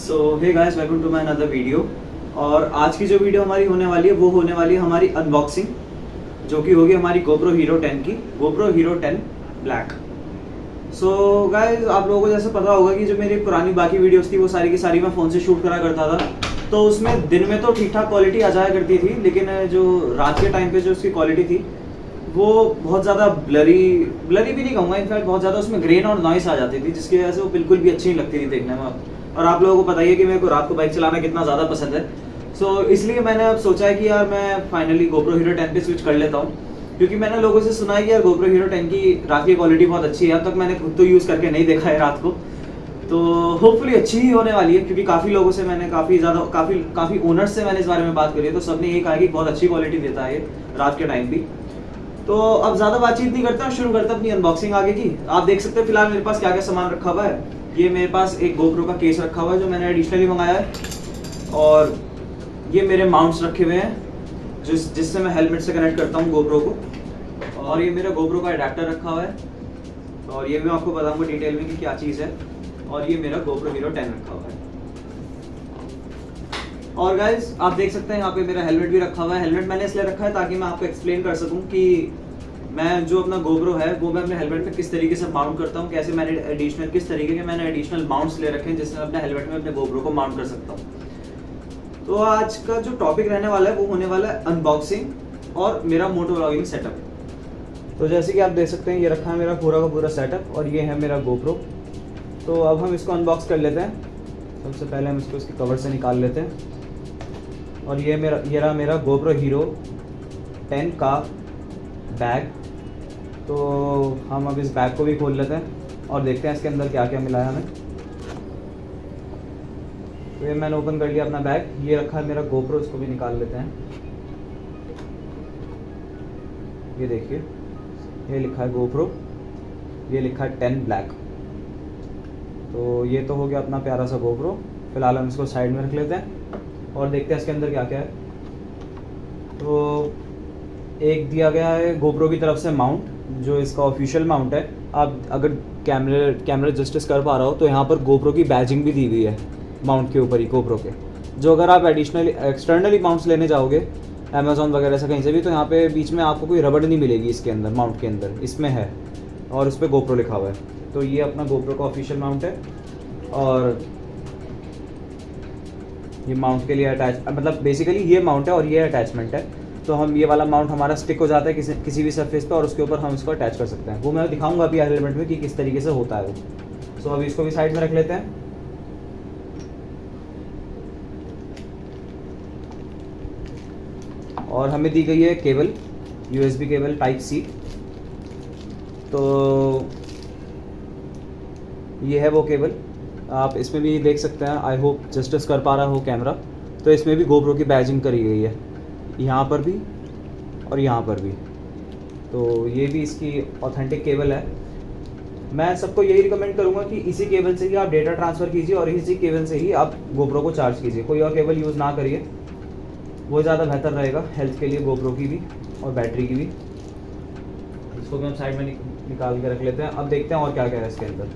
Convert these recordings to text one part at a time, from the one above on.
So hey guys, welcome to my another video. और आज की जो वीडियो हमारी होने वाली है वो होने वाली है हमारी अनबॉक्सिंग, जो कि होगी हमारी GoPro Hero 10 की, GoPro Hero 10 black. So guys, आप लोगों को जैसे पता होगा कि जो मेरी पुरानी बाकी वीडियोस थी वो सारी की सारी मैं फ़ोन से शूट करा करता था। तो उसमें दिन में तो ठीक ठाक क्वालिटी आ जाया करती थी, लेकिन जो रात के टाइम पे जो उसकी क्वालिटी थी वो बहुत ज़्यादा ब्लरी भी नहीं कहूँगा, इनफैक्ट बहुत ज़्यादा उसमें ग्रेन और नॉइस आ जाती थी, जिसकी वजह से वो बिल्कुल भी अच्छी नहीं लगती थी देखने में। और आप लोगों को पता ही है कि मेरे को रात को बाइक चलाना कितना ज़्यादा पसंद है। सो इसलिए मैंने अब सोचा है कि यार मैं फाइनली GoPro Hero 10 पे स्विच कर लेता हूँ, क्योंकि मैंने लोगों से सुना है कि यार GoPro Hero 10 की रात की क्वालिटी बहुत अच्छी है। अब तक मैंने खुद तो यूज़ करके नहीं देखा है रात को, तो होपफुली अच्छी ही होने वाली है, क्योंकि काफ़ी लोगों से मैंने काफ़ी ओनर्स से मैंने इस बारे में बात करी है, तो सबने ये कहा कि बहुत अच्छी क्वालिटी देता है ये रात के टाइम भी। तो अब ज़्यादा बातचीत नहीं करता, शुरू करता अपनी अनबॉक्सिंग आगे की। आप देख सकते हैं फिलहाल मेरे पास क्या क्या सामान रखा हुआ है। ये मेरे पास एक GoPro का केस रखा हुआ है जो मैंने एडिशनली मंगाया है, और ये मेरे माउंट्स रखे हुए हैं जिससे मैं हेलमेट से कनेक्ट करता हूँ GoPro को। और ये मेरा GoPro का अडेप्टर रखा हुआ है, और ये भी मैं आपको बताऊँगा डिटेल में कि क्या चीज़ है। और ये मेरा GoPro Hero 10 रखा हुआ है। और गाइज आप देख सकते हैं यहाँ पे मेरा हेलमेट भी रखा हुआ है। हेलमेट मैंने इसलिए रखा है ताकि मैं आपको एक्सप्लेन कर सकूँ कि मैं जो अपना GoPro है वो मैं अपने हेलमेट पे किस तरीके से माउंट करता हूँ, कैसे मैंने किस तरीके के मैंने एडिशनल माउंट्स ले रखे हैं जिससे मैं अपने हेलमेट में अपने GoPro को माउंट कर सकता हूँ। तो आज का जो टॉपिक रहने वाला है वो होने वाला है अनबॉक्सिंग और मेरा मोटो व्लॉगिंग सेटअप। तो जैसे कि आप देख सकते हैं ये रखा है मेरा पूरा का पूरा सेटअप, और ये है मेरा GoPro। तो अब हम इसको अनबॉक्स कर लेते हैं। सबसे पहले हम इसको इसके कवर से निकाल लेते हैं। और ये रहा मेरा GoPro Hero 10 का बैग। तो हम अब इस बैग को भी खोल लेते हैं और देखते हैं इसके अंदर क्या क्या मिला है हमें। तो ये मैंने ओपन कर लिया अपना बैग। ये रखा है मेरा GoPro, इसको भी निकाल लेते हैं। ये देखिए, ये लिखा है GoPro, ये लिखा है 10 ब्लैक। तो ये तो हो गया अपना प्यारा सा GoPro। फिलहाल हम इसको साइड में रख लेते हैं और देखते हैं इसके अंदर क्या क्या है। तो एक दिया गया है GoPro की तरफ से माउंट, जो इसका ऑफिशियल माउंट है। आप अगर कैमरा जस्टिस कर पा रहा हो तो यहाँ पर GoPro की बैजिंग भी दी हुई है माउंट के ऊपर ही GoPro के। जो अगर आप एक्सटर्नली माउंट्स लेने जाओगे अमेज़ॉन वगैरह से कहीं से भी, तो यहाँ पे बीच में आपको कोई रबड़ नहीं मिलेगी इसके अंदर, माउंट के अंदर इसमें है, और उस पर GoPro लिखा हुआ है। तो ये अपना GoPro का ऑफिशियल माउंट है। और ये माउंट के लिए मतलब बेसिकली ये माउंट है और ये अटैचमेंट है। तो हम ये वाला माउंट हमारा स्टिक हो जाता है किसी भी सरफेस पे, और उसके ऊपर हम इसको अटैच कर सकते हैं। वो मैं दिखाऊंगा अभी हेलमेट में कि किस तरीके से होता है वो। सो अभी इसको भी साइड में रख लेते हैं। और हमें दी गई है cable, USB cable type C। तो ये है वो केबल, आप इसमें भी देख सकते हैं। आई होप जस्टिस कर पा रहा हो कैमरा। तो इसमें भी GoPro की बैजिंग करी गई है, यहाँ पर भी और यहाँ पर भी। तो ये भी इसकी ऑथेंटिक केबल है। मैं सबको यही रिकमेंड करूँगा कि इसी केबल से ही आप डेटा ट्रांसफ़र कीजिए और इसी केबल से ही आप GoPro को चार्ज कीजिए। कोई और केबल यूज़ ना करिए, वो ज़्यादा बेहतर रहेगा हेल्थ के लिए, GoPro की भी और बैटरी की भी। इसको भी हम साइड में निकाल के रख लेते हैं। अब देखते हैं और क्या क्या है इसके अंदर।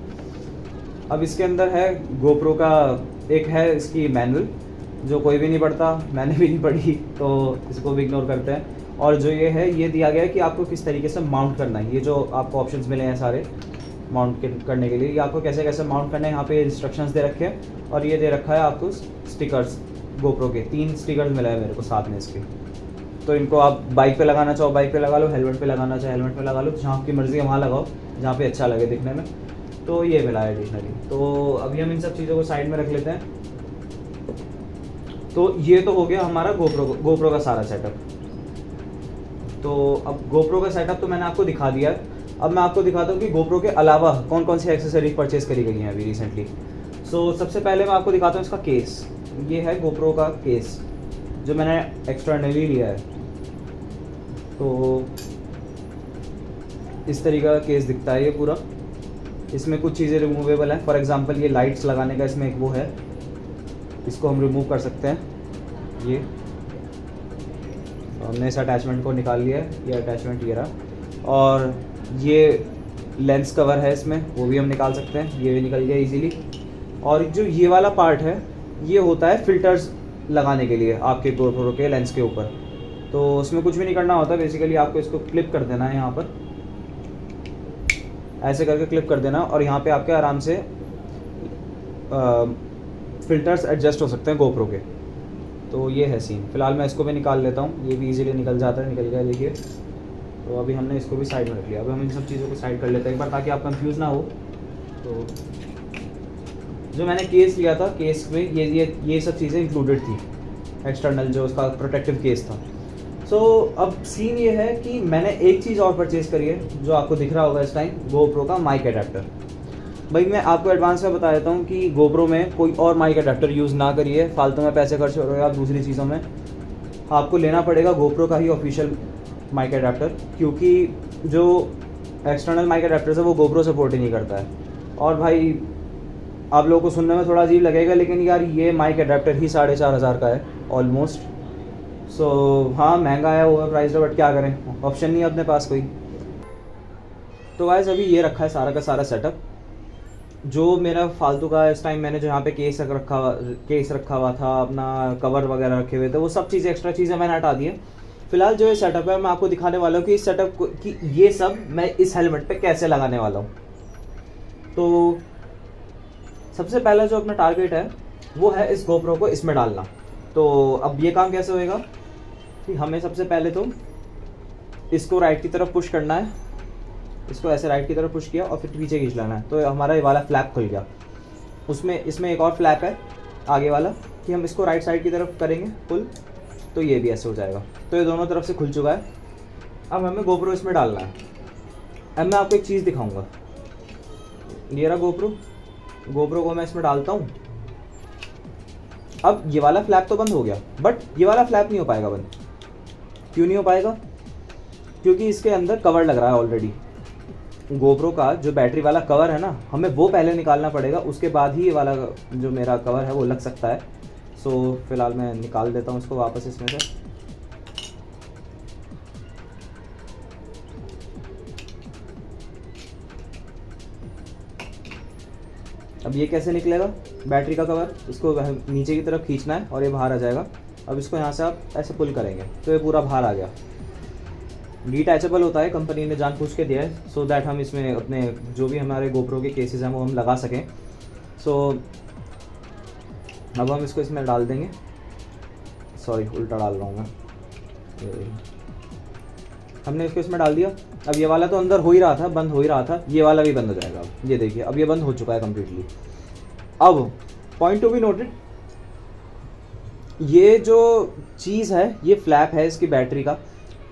अब इसके अंदर है GoPro का एक है इसकी मैनुअल, जो कोई भी नहीं पढ़ता, मैंने भी नहीं पढ़ी, तो इसको भी इग्नोर करते हैं। और जो ये है, ये दिया गया है कि आपको किस तरीके से माउंट करना है। ये जो आपको ऑप्शंस मिले हैं सारे माउंट करने के लिए, ये आपको कैसे कैसे माउंट करना है, यहाँ पे इंस्ट्रक्शंस दे रखे हैं। और ये दे रखा है आपको स्टिकर्स, GoPro के 3 स्टिकर्स मिला है मेरे को साथ में इसके। तो इनको आप बाइक पे लगाना चाहो बाइक पे लगा लो, हेलमेट पे लगाना चाहो हेलमेट पे लगा लो, जहाँ आपकी मर्ज़ी है वहाँ लगाओ, जहाँ पे अच्छा लगे दिखने में। तो ये मिला है एडिशनली। तो अभी हम इन सब चीज़ों को साइड में रख लेते हैं। तो ये तो हो गया हमारा GoPro का सारा सेटअप। तो अब GoPro का सेटअप तो मैंने आपको दिखा दिया है। अब मैं आपको दिखाता हूँ कि GoPro के अलावा कौन कौन सी एक्सेसरीज परचेज़ करी गई हैं अभी रिसेंटली। सो सबसे पहले मैं आपको दिखाता हूँ इसका केस। ये है GoPro का केस जो मैंने एक्सटर्नली लिया है। तो इस तरीके का केस दिखता है ये पूरा। इसमें कुछ चीज़ें रिमूवेबल हैं। फॉर एग्जांपल ये लाइट्स लगाने का इसमें एक वो है, इसको हम रिमूव कर सकते हैं। ये हमने इस अटैचमेंट को निकाल लिया है, ये अटैचमेंट ये रहा। और ये लेंस कवर है इसमें, वो भी हम निकाल सकते हैं, ये भी निकल गया इजीली। और जो ये वाला पार्ट है ये होता है फ़िल्टर्स लगाने के लिए आपके GoPro के लेंस के ऊपर। तो उसमें कुछ भी नहीं करना होता, बेसिकली आपको इसको क्लिप कर देना है यहाँ पर, ऐसे करके क्लिप कर देना, और यहाँ पे आपके आराम से फ़िल्टर्स एडजस्ट हो सकते हैं GoPro के। तो ये है सीन। फ़िलहाल मैं इसको भी निकाल लेता हूँ, ये भी इजीली निकल जाता है, निकल गया देखिए। तो अभी हमने इसको भी साइड में रख लिया। अब हम इन सब चीज़ों को साइड कर लेते हैं एक बार, ताकि आप कंफ्यूज ना हो। तो जो मैंने केस लिया था, केस में ये सब चीज़ें इंक्लूडेड थी, एक्सटर्नल जो उसका प्रोटेक्टिव केस था। सो अब सीन ये है कि मैंने एक चीज़ और परचेज़ करी है, जो आपको दिख रहा होगा इस टाइम, GoPro का माइक अडेप्टर। भाई मैं आपको एडवांस में बता देता हूँ कि GoPro में कोई और माइक अडेप्टर यूज़ ना करिए, फालतू में पैसे खर्च हो रहे हो आप दूसरी चीज़ों में। आपको लेना पड़ेगा GoPro का ही ऑफिशियल माइक अडेप्टर, क्योंकि जो एक्सटर्नल माइक अडेप्टर है वो GoPro सपोर्ट ही नहीं करता है। और भाई आप लोगों को सुनने में थोड़ा अजीब लगेगा, लेकिन यार ये माइक अडेप्टर ही 4,500 का है ऑलमोस्ट। सो हाँ, महंगा है, ओवर प्राइस है, बट क्या करें, ऑप्शन नहीं है अपने पास कोई। तो गाइस अभी ये रखा है सारा का सारा सेटअप, जो मेरा फालतू का इस टाइम मैंने जो यहाँ पे केस रखा हुआ था, अपना कवर वगैरह रखे हुए थे, वो सब चीज़ें एक्स्ट्रा चीज़ें मैंने हटा दी है। फिलहाल जो ये सेटअप है मैं आपको दिखाने वाला हूँ कि इस सेटअप को, कि ये सब मैं इस हेलमेट पे कैसे लगाने वाला हूँ। तो सबसे पहला जो अपना टारगेट है वो है इस GoPro को इसमें डालना। तो अब ये काम कैसे होएगा कि हमें सबसे पहले तो इसको राइट की तरफ पुश करना है, इसको ऐसे राइट की तरफ पुश किया और फिर पीछे खींच लाना है। तो हमारा ये वाला फ्लैप खुल गया। इसमें एक और फ्लैप है आगे वाला, कि हम इसको राइट साइड की तरफ करेंगे पुल, तो ये भी ऐसे हो जाएगा। तो ये दोनों तरफ से खुल चुका है। अब हमें GoPro इसमें डालना है। अब मैं आपको एक चीज़ दिखाऊंगा, ये रहा GoPro को मैं इसमें डालता हूँ। अब ये वाला फ्लैप तो बंद हो गया, बट ये वाला फ्लैप नहीं हो पाएगा बंद। क्यों नहीं हो पाएगा? क्योंकि इसके अंदर कवर लग रहा है ऑलरेडी। GoPro का जो बैटरी वाला कवर है ना, हमें वो पहले निकालना पड़ेगा, उसके बाद ही ये वाला जो मेरा कवर है वो लग सकता है। सो फिलहाल मैं निकाल देता हूँ इसको वापस इसमें से। अब ये कैसे निकलेगा बैटरी का कवर? इसको नीचे की तरफ खींचना है और ये बाहर आ जाएगा। अब इसको यहाँ से आप ऐसे पुल करेंगे तो ये पूरा बाहर आ गया। डिटैचेबल होता है, कंपनी ने जानबूझ के दिया है, सो दैट हम इसमें अपने जो भी हमारे GoPro के केसेस हैं वो हम लगा सकें। सो अब हम इसको इसमें डाल देंगे। सॉरी, उल्टा डाल रहा हूँ मैं। हमने इसको इसमें डाल दिया। अब ये वाला तो अंदर हो ही रहा था, बंद हो ही रहा था, ये वाला भी बंद हो जाएगा। अब ये देखिए, अब ये बंद हो चुका है कम्प्लीटली। अब पॉइंट टू बी नोटेड, ये जो चीज़ है, ये फ्लैप है इसकी बैटरी का,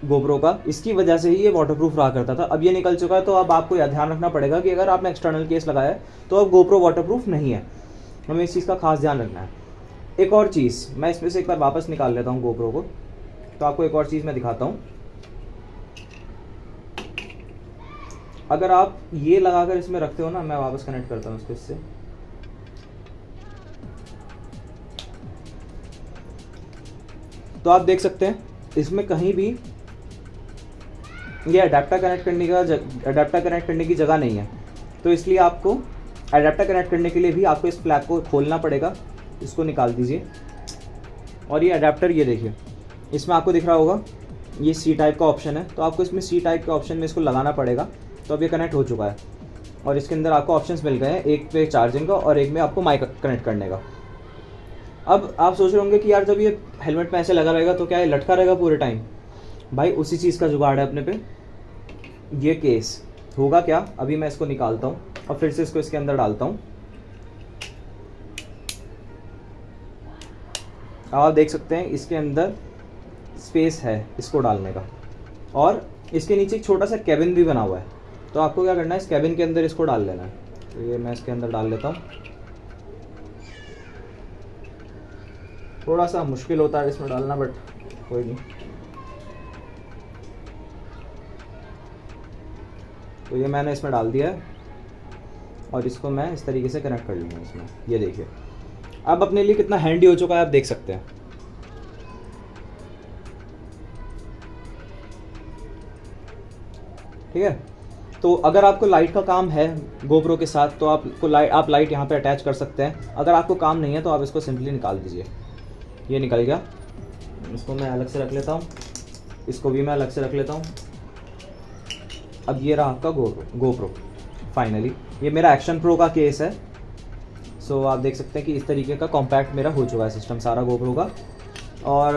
GoPro का, इसकी वजह से ही ये वाटरप्रूफ रहा करता था। अब ये निकल चुका है, तो अब आपको यह ध्यान रखना पड़ेगा कि अगर आपने एक्सटर्नल केस लगाया है तो अब GoPro वाटरप्रूफ नहीं है। हमें इस चीज़ का खास ध्यान रखना है। एक और चीज़, मैं इसमें से एक बार वापस निकाल लेता हूँ GoPro को, तो आपको एक और चीज़ मैं दिखाता हूँ। अगर आप ये लगाकर इसमें रखते हो ना, मैं वापस कनेक्ट करता हूँ इसको इससे, तो आप देख सकते हैं इसमें कहीं भी ये अडेप्टर कनेक्ट करने की जगह नहीं है। तो इसलिए आपको अडेप्टर कनेक्ट करने के लिए भी आपको इस फ्लैप को खोलना पड़ेगा। इसको निकाल दीजिए और ये अडेप्टर, ये देखिए, इसमें आपको दिख रहा होगा ये C टाइप का ऑप्शन है, तो आपको इसमें C टाइप के ऑप्शन में इसको लगाना पड़ेगा। तो अब ये कनेक्ट हो चुका है और इसके अंदर आपको ऑप्शंस मिल गए हैं, एक पे चार्जिंग का और एक में आपको माइक कनेक्ट करने का। अब आप सोच रहे होंगे कि यार जब ये हेलमेट में ऐसे लगा रहेगा तो क्या ये लटका रहेगा पूरे टाइम? भाई उसी चीज़ का जुगाड़ है अपने पे। ये केस होगा क्या, अभी मैं इसको निकालता हूँ और फिर से इसको इसके अंदर डालता हूँ। आप देख सकते हैं इसके अंदर स्पेस है इसको डालने का, और इसके नीचे एक छोटा सा कैबिन भी बना हुआ है। तो आपको क्या करना है, इस कैबिन के अंदर इसको डाल लेना है। तो ये मैं इसके अंदर डाल लेता हूँ। थोड़ा सा मुश्किल होता है इसमें डालना, बट कोई नहीं। तो ये मैंने इसमें डाल दिया है और इसको मैं इस तरीके से कनेक्ट कर लूँगा इसमें। ये देखिए, अब अपने लिए कितना हैंडी हो चुका है आप देख सकते हैं। ठीक है, तो अगर आपको लाइट का काम है GoPro के साथ तो आप लाइट यहाँ पे अटैच कर सकते हैं। अगर आपको काम नहीं है तो आप इसको सिंपली निकाल दीजिए। ये निकल गया, इसको मैं अलग से रख लेता हूँ, इसको भी मैं अलग से रख लेता हूँ। अब ये रहा आपका GoPro। फाइनली ये मेरा एक्शन प्रो का केस है। सो आप देख सकते हैं कि इस तरीके का कॉम्पैक्ट मेरा हो चुका है सिस्टम सारा GoPro का। और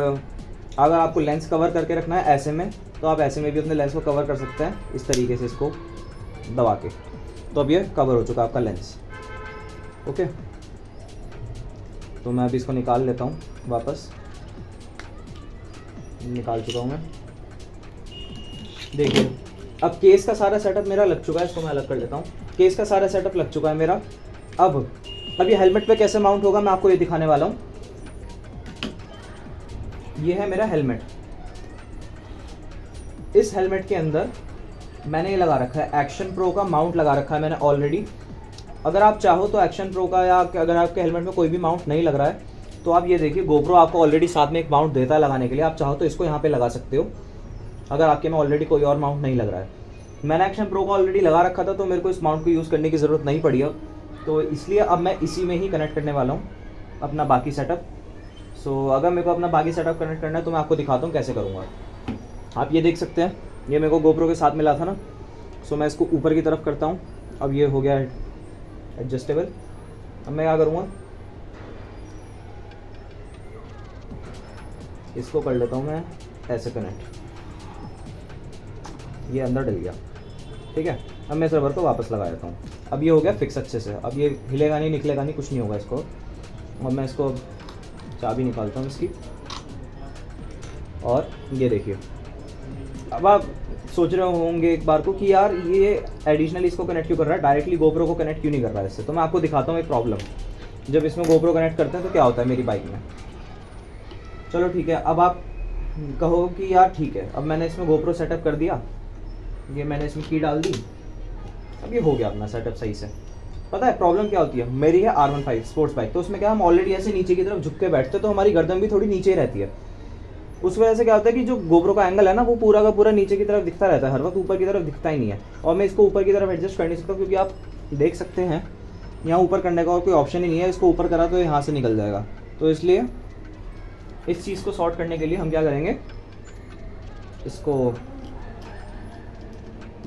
अगर आपको लेंस कवर करके रखना है ऐसे में, तो आप ऐसे में भी अपने लेंस को कवर कर सकते हैं, इस तरीके से इसको दबा के। तो अब ये कवर हो चुका है आपका लेंस। ओके, तो मैं अभी इसको निकाल लेता हूँ वापस। निकाल चुका हूँ मैं। देखिए अब केस का सारा सेटअप मेरा लग चुका है। इसको मैं अलग कर लेता हूँ। केस का सारा सेटअप लग चुका है मेरा। अब ये हेलमेट पे कैसे माउंट होगा मैं आपको ये दिखाने वाला हूँ। ये है मेरा हेलमेट। इस हेलमेट के अंदर मैंने ये लगा रखा है एक्शन प्रो का माउंट लगा रखा है मैंने ऑलरेडी। अगर आप चाहो तो एक्शन प्रो का, या अगर आपके हेलमेट में कोई भी माउंट नहीं लग रहा है तो आप ये देखिए GoPro आपको ऑलरेडी साथ में एक माउंट देता है लगाने के लिए। आप चाहो तो इसको यहाँ पे लगा सकते हो अगर आपके में ऑलरेडी कोई और माउंट नहीं लग रहा है। मैंने एक्शन प्रो का ऑलरेडी लगा रखा था तो मेरे को इस माउंट को यूज़ करने की ज़रूरत नहीं पड़ी अब, तो इसलिए अब मैं इसी में ही कनेक्ट करने वाला हूँ अपना बाकी सेटअप। सो अगर मेरे को अपना बाकी सेटअप कनेक्ट करना है तो मैं आपको दिखाता हूँ कैसे करूँगा। आप ये देख सकते हैं, ये मेरे को GoPro के साथ मिला था ना। सो मैं इसको ऊपर की तरफ करता हूँ। अब ये हो गया एडजस्टेबल। अब मैं क्या करूँगा, इसको कर लेता हूँ मैं ऐसे कनेक्ट। ये अंदर डल गया, ठीक है। अब मैं इस रबर को वापस लगा देता हूँ। अब ये हो गया फिक्स अच्छे से। अब ये हिलेगा नहीं, निकलेगा नहीं, कुछ नहीं होगा इसको। अब मैं इसको चाबी निकालता हूँ इसकी। और ये देखिए, अब आप सोच रहे होंगे एक बार को कि यार ये एडिशनली इसको कनेक्ट क्यों कर रहा है, डायरेक्टली GoPro को कनेक्ट क्यों नहीं कर रहा है इससे। तो मैं आपको दिखाता हूँ एक प्रॉब्लम। जब इसमें GoPro कनेक्ट करते हैं तो क्या होता है मेरी बाइक में। चलो ठीक है, अब आप कहो कि यार ठीक है, अब मैंने इसमें GoPro सेटअप कर दिया, ये मैंने इसमें की डाल दी, अब ये हो गया अपना सेटअप सही से। पता है प्रॉब्लम क्या होती है, मेरी है R15 स्पोर्ट्स बाइक। तो उसमें क्या, हम ऑलरेडी ऐसे नीचे की तरफ झुक के बैठते तो हमारी गर्दन भी थोड़ी नीचे ही रहती है। उस वजह से क्या होता है कि जो GoPro का एंगल है ना वो पूरा का पूरा नीचे की तरफ दिखता रहता है, हर वक्त ऊपर की तरफ दिखता ही नहीं है। और मैं इसको ऊपर की तरफ एडजस्ट कर नहीं सकता क्योंकि आप देख सकते हैं यहाँ ऊपर करने का और कोई ऑप्शन ही नहीं है। इसको ऊपर करा तो यहाँ से निकल जाएगा। तो इसलिए इस चीज़ को सॉर्ट करने के लिए हम क्या करेंगे, इसको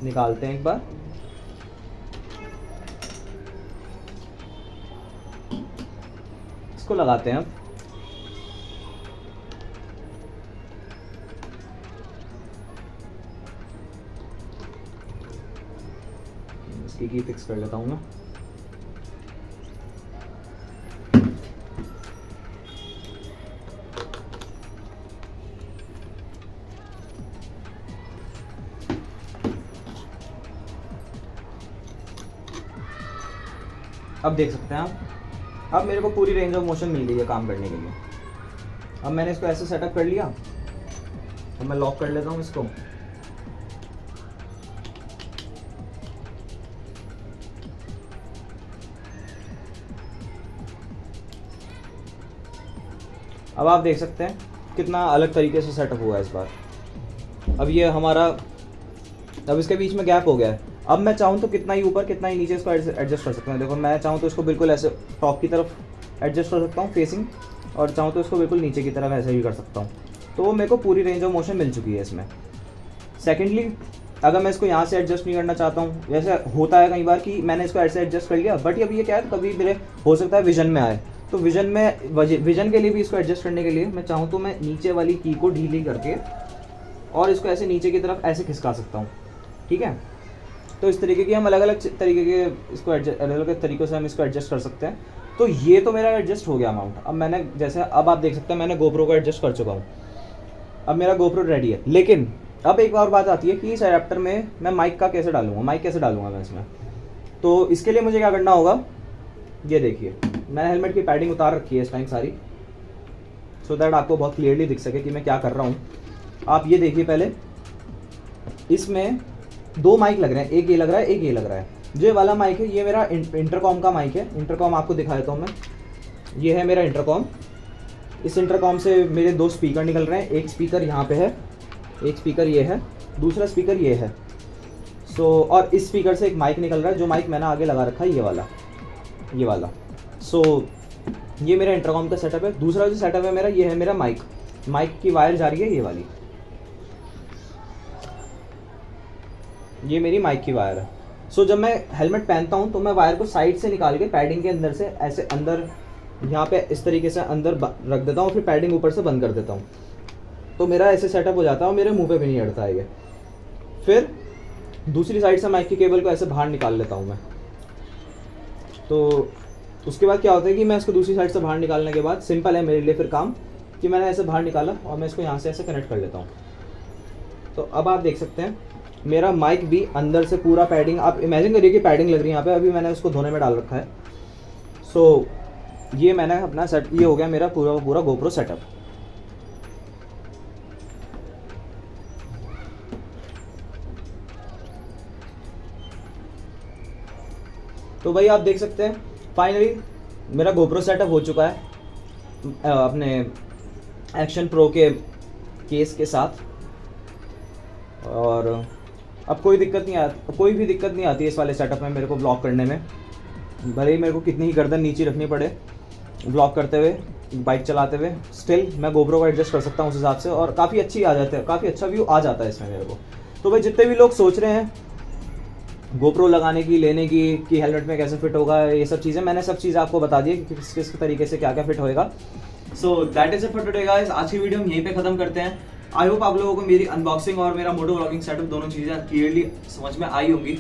निकालते हैं एक बार। इसको लगाते हैं। अब इसकी की फिक्स कर लेता हूँ मैं। अब देख सकते हैं आप, अब मेरे को पूरी रेंज ऑफ मोशन मिल गई है काम करने के लिए। अब मैंने इसको ऐसे सेटअप कर लिया। अब मैं लॉक कर लेता हूँ इसको। अब आप देख सकते हैं कितना अलग तरीके से सेटअप हुआ है इस बार। अब ये हमारा, अब इसके बीच में गैप हो गया है। अब मैं चाहूँ तो कितना ही ऊपर कितना ही नीचे इसको एडजस्ट कर सकता हूँ। देखो मैं चाहूँ तो इसको बिल्कुल ऐसे टॉप की तरफ एडजस्ट कर सकता हूँ फेसिंग, और चाहूँ तो इसको बिल्कुल नीचे की तरफ ऐसे भी कर सकता हूँ। तो मेरे को पूरी रेंज ऑफ मोशन मिल चुकी है इसमें। सेकेंडली, अगर मैं इसको यहाँ से एडजस्ट नहीं करना चाहता हूँ, जैसे होता है कई बार कि मैंने इसको ऐसे एडजस्ट कर लिया, बट अब ये क्या है, कभी मेरे हो सकता है विजन में आए, तो विजन के लिए भी इसको एडजस्ट करने के लिए मैं चाहूँ तो मैं नीचे वाली की को ढीली करके और इसको ऐसे नीचे की तरफ ऐसे खिसका सकता हूँ, ठीक है। तो इस तरीके की हम अलग अलग तरीके के इसको अलग अलग तरीक़ों से हम इसको एडजस्ट कर सकते हैं। तो ये तो मेरा एडजस्ट हो गया अमाउंट। अब मैंने जैसे, अब आप देख सकते हैं मैंने GoPro को एडजस्ट कर चुका हूँ। अब मेरा GoPro रेडी है। लेकिन अब एक और बात आती है कि इस एडेप्टर में मैं माइक का कैसे डालूंगा, माइक कैसे डालूंगा मैं इसमें। तो इसके लिए मुझे क्या करना होगा, ये देखिए मैंने हेलमेट की पैडिंग उतार रखी है इस टाइम सारी, सो दैट आपको बहुत क्लियरली दिख सके कि मैं क्या कर रहा हूँ। आप ये देखिए, पहले इसमें दो माइक लग रहे हैं, एक ये लग रहा है, एक ये लग रहा है। जो ये वाला माइक है ये मेरा इंटरकॉम का माइक है। इंटरकॉम आपको दिखा देता हूँ मैं। ये है मेरा इंटरकॉम। इस इंटरकॉम से मेरे दो स्पीकर निकल रहे हैं। एक स्पीकर यहाँ पे है, एक स्पीकर ये है, दूसरा स्पीकर ये है। और इस स्पीकर से एक माइक निकल रहा है, जो माइक मैंने आगे लगा रखा है ये वाला। ये मेरा इंटरकॉम का सेटअप है। दूसरा जो सेटअप है मेरा, ये है मेरा माइक की वायर जा रही है ये वाली, ये मेरी माइक की वायर है। जब मैं हेलमेट पहनता हूँ तो मैं वायर को साइड से निकाल के पैडिंग के अंदर से ऐसे अंदर यहाँ पे इस तरीके से अंदर रख देता हूँ, फिर पैडिंग ऊपर से बंद कर देता हूँ, तो मेरा ऐसे सेटअप हो जाता है और मेरे मुंह पे भी नहीं अड़ता है ये। फिर दूसरी साइड से माइक की केबल को ऐसे बाहर निकाल लेता हूँ मैं। तो उसके बाद क्या होता है कि मैं इसको दूसरी साइड से बाहर निकालने के बाद सिंपल है मेरे लिए फिर काम कि मैंने ऐसे बाहर निकाला और मैं इसको यहाँ से ऐसे कनेक्ट कर लेता हूँ। तो अब आप देख सकते हैं मेरा माइक भी अंदर से पूरा पैडिंग, आप इमेजिन करिए कि पैडिंग लग रही है यहाँ पे, अभी मैंने उसको धोने में डाल रखा है। ये मैंने अपना ये हो गया मेरा पूरा गोप्रो सेटअप। तो भाई आप देख सकते हैं फाइनली मेरा गोप्रो सेटअप हो चुका है अपने एक्शन प्रो के केस के साथ, और अब कोई भी दिक्कत नहीं आती है इस वाले सेटअप में मेरे को ब्लॉग करने में। भले ही मेरे को कितनी ही गर्दन नीचे रखनी पड़े ब्लॉग करते हुए, बाइक चलाते हुए, स्टिल मैं गोप्रो को एडजस्ट कर सकता हूँ उस हिसाब से, और काफ़ी अच्छा व्यू आ जाता है इसमें मेरे को। तो भाई जितने भी लोग सोच रहे हैं गोप्रो लगाने की, लेने की, कि हेलमेट में कैसे फिट होगा, ये सब चीज़ें मैंने सब चीज़ आपको बता दी कि किस तरीके से क्या क्या फिट होएगा। So that is it for today guys. आज की वीडियो हम यहीं पे खत्म करते हैं। आई होप आप लोगों को मेरी अनबॉक्सिंग और मेरा मोटो व्लॉगिंग सेटअप दोनों चीज़ें क्लियरली समझ में आई होंगी।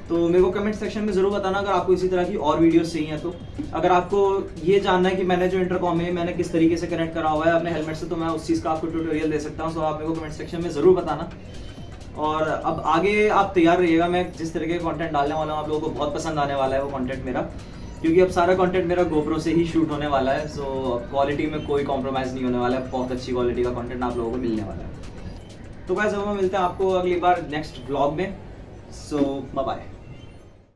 तो मेरे को कमेंट सेक्शन में ज़रूर बताना अगर आपको इसी तरह की और वीडियोस चाहिए। तो अगर आपको ये जानना है कि मैंने जो इंटरकॉम है मैंने किस तरीके से कनेक्ट करा हुआ है अपने हेलमेट से, तो मैं उस चीज़ का आपको ट्यूटोरियल दे सकता हूँ। तो आप मेरे को कमेंट सेक्शन में ज़रूर बताना। और अब आगे आप तैयार रहिएगा, मैं जिस तरीके का कंटेंट डालने वाला हूँ आप लोगों को बहुत पसंद आने वाला है वो कंटेंट मेरा, क्योंकि अब सारा कंटेंट मेरा गोप्रो से ही शूट होने वाला है। सो क्वालिटी में कोई कॉम्प्रोमाइज़ नहीं होने वाला है, बहुत अच्छी क्वालिटी का कंटेंट आप लोगों को मिलने वाला है। तो गाइस अब हम मिलते हैं आपको अगली बार नेक्स्ट व्लॉग में। सो बाय बाय।